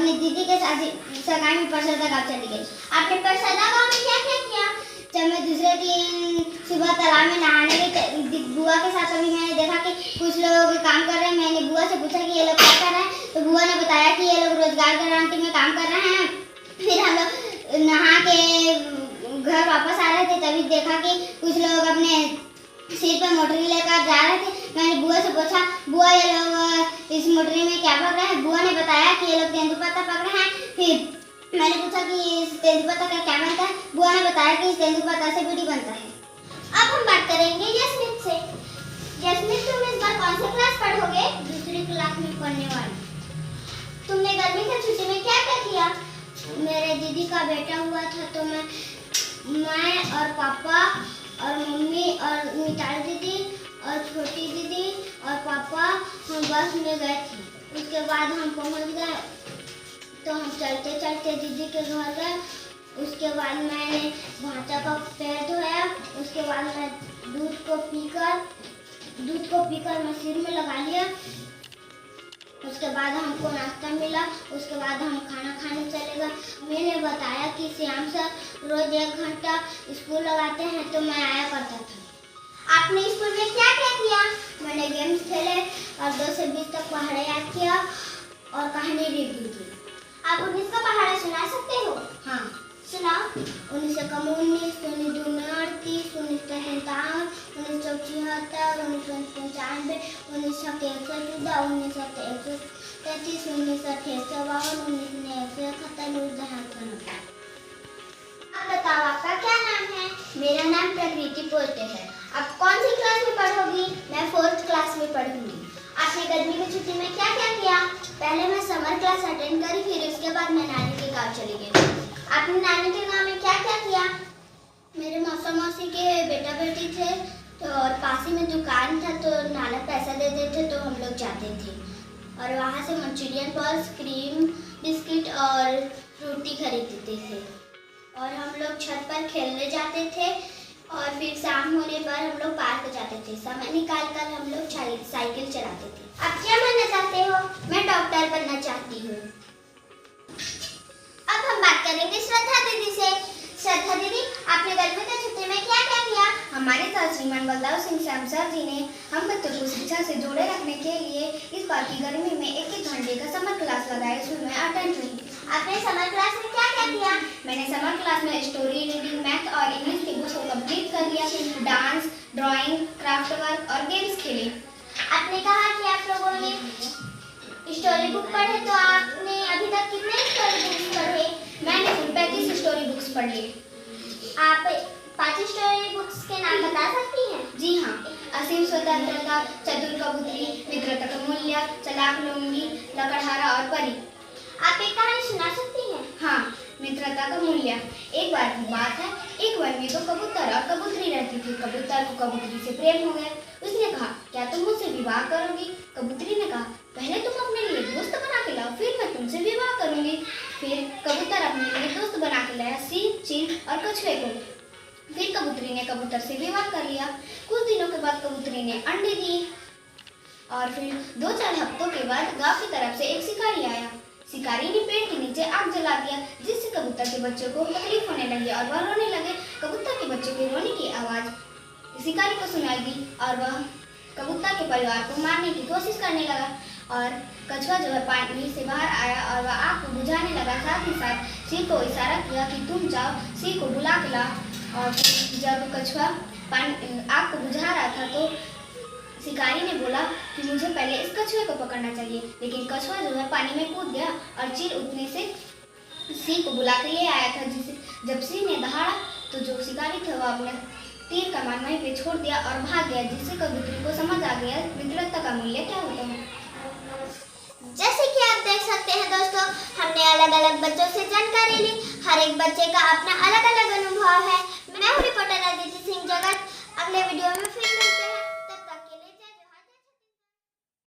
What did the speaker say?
अपनी दीदी के साथ सगाई में परसदा गाँव चली गई। आपने परसदा गाँव में क्या क्या किया? जब मैं दूसरे दिन सुबह तालाब में नहाने गई बुआ के साथ, अभी मैंने देखा कि कुछ लोग काम कर रहे हैं। मैंने बुआ से पूछा कि ये लोग क्या कर रहे हैं, तो बुआ ने बताया कि ये लोग रोजगार गारंटी में काम कर रहे हैं। फिर हम लोग नहा के घर वापस आ रहे थे, तभी देखा कि कुछ लोग अपने सिर पे मोटरी लेकर जा रहे थे। मैंने बुआ से पूछा, बुआ ये लोग इस मोटरी में क्या पक रहे हैं? बुआ ने बताया कि ये लोग तेंदुपत्ता पक रहे हैं। फिर मैंने पूछा कि इस तेंदुपत्ता का क्या बनता है? बुआ ने बताया कि इस तेंदुपत्ता से बीड़ी बनता है। अब हम बात करेंगे यस्मिन से। यस्मिन, तुम इस बार कौन सा क्लास पढ़ोगे? दूसरी क्लास में पढ़ने वाली। तुमने गर्मी की छुट्टी में क्या क्या किया? मेरे दीदी का बेटा हुआ था तो मैं और पापा और मम्मी और मिताली दीदी और छोटी दीदी और पापा हम बस में गए थे। उसके बाद हम पहुंच गए तो हम चलते चलते दीदी के घर गए। उसके बाद मैंने भांचा का पैर धोया। उसके बाद मैं दूध को पीकर मैं सिर में लगा लिया। उसके बाद हमको नाश्ता मिला। उसके बाद हम खाना खाने चले गए। मैंने बताया कि श्याम सर रोज 1 घंटा स्कूल लगाते हैं तो मैं आया करता था। आपने स्कूल में क्या क्या किया? मैंने गेम्स खेले और 2 से 20 तक पहाड़े याद किया और कहानी लिखी थी। आप 19 का पहाड़ा सुना सकते हो? हाँ, सुनाओ। 19 कम 19, 19 दूनी 38, 19 57, 19 74, 1995, 19 14, 19 33, 19 52, 19 71। आप बताओ, आपका क्या नाम है? मेरा नाम प्रकृति पोते है। आप कौन सी क्लास में पढ़ोगी? मैं 4th क्लास में पढ़ूंगी। आपने गर्मी की छुट्टी में क्या क्या किया? पहले मैं समर क्लास अटेंड करी, फिर उसके बाद मैं नानी के गांव चली गई। आपने नानी के गांव में क्या क्या किया? मेरे मौसा मौसी के बेटा बेटी थे तो और पास ही में दुकान था तो नाना पैसा दे देते तो हम लोग जाते थे और वहाँ से मंचूरियन बॉल्स, क्रीम बिस्किट और फ्रूटी खरीदते थे और हम लोग छत पर खेलने जाते थे और फिर शाम होने पर हम लोग पार्क जाते थे। समय निकाल कर हम लोग साइकिल चलाते थे। आप क्या बनना चाहते हो? मैं डॉक्टर बनना चाहती हूँ। अब हम बात करेंगे श्रद्धा दीदी से। श्रद्धा दीदी, आपने गर्मी की छुट्टी में क्या क्या किया? हमारे साथ श्रीमान बलदाव सिंह श्याम सर जी ने हम बच्चों को शिक्षा से जोड़े रखने के लिए इस बार की गर्मी में 1-1 घंटे का समर क्लास लगाया, जिसमें मैं अटेंड हुई। आपने समर क्लास में क्या क्या किया? मैंने समर क्लास में स्टोरी, रीडिंग, मैथ और इंग्लिश की बुक्स को कंप्लीट कर लिया। डांस, ड्राइंग, क्राफ्ट वर्क और गेम्स खेले। आपने कहा कि आप लोगों ने स्टोरी बुक पढ़े, तो आपने अभी तक कितने स्टोरी बुक्स पढ़े? मैंने कुल 35 स्टोरी बुक्स पढ़ ली। आप 5 स्टोरी बुक्स के नाम बता सकती हैं? जी हाँ, असीम स्वतंत्रता, चतुर कबूतरी, मित्रता का मूल्य, चलाक लोमड़ी, लकड़हारा और परी। आप एक कहानी सुना सकती हैं? हाँ, मित्रता का मूल्य। एक बार की बात है, एक वन में 2 कबूतर और कबूतरी रहती थी। कबूतर को कबूतरी से प्रेम हो गया। उसने कहा, क्या तुम मुझसे विवाह करोगी? कबूतरी ने कहा, पहले तुम अपने लिए दोस्त बना के लाओ, फिर मैं तुमसे विवाह करूंगी। फिर कबूतर अपने लिए दोस्त बना के लाया सिंह, चील और कछुए को। फिर कबूतरी ने कबूतर से विवाह कर लिया। कुछ दिनों के बाद कबूतरी ने अंडे दिए और फिर 2-4 हफ्तों के बाद गांव की तरफ से एक शिकारी आया। शिकारी ने पेड़ के नीचे आग जला दिया, जिससे कबूतर के बच्चों को तकलीफ होने लगी और वह रोने लगे। कबूतर के बच्चों के रोने की आवाज शिकारी को सुनाई दी और वह कबूतर के परिवार को मारने की कोशिश करने लगा और कछुआ जो है पानी से बाहर आया और वह आग को बुझाने लगा। साथ ही साथ सिंह को इशारा किया कि तुम जाओ सिंह को बुला के लाओ। और जब कछुआ आग को बुझा रहा था तो शिकारी ने बोला कि मुझे पहले इस कछुए को पकड़ना चाहिए, लेकिन कछुआ जो है पानी में कूद गया और चील उठने से सिंह को बुला के ले आया था। जिसे जब सिंह ने दहाड़ा तो जो शिकारी था वह अपने तीर कमान वहीं पे छोड़ दिया और भाग गया, जिससे कबूतरी को समझ आ गया मित्रता का मूल्य क्या होता है। जैसे कि आप देख सकते हैं दोस्तों, हमने अलग अलग बच्चों से जानकारी ली। हर एक बच्चे का अपना अलग अलग अनुभव है। मैं हूँ रिपोर्टर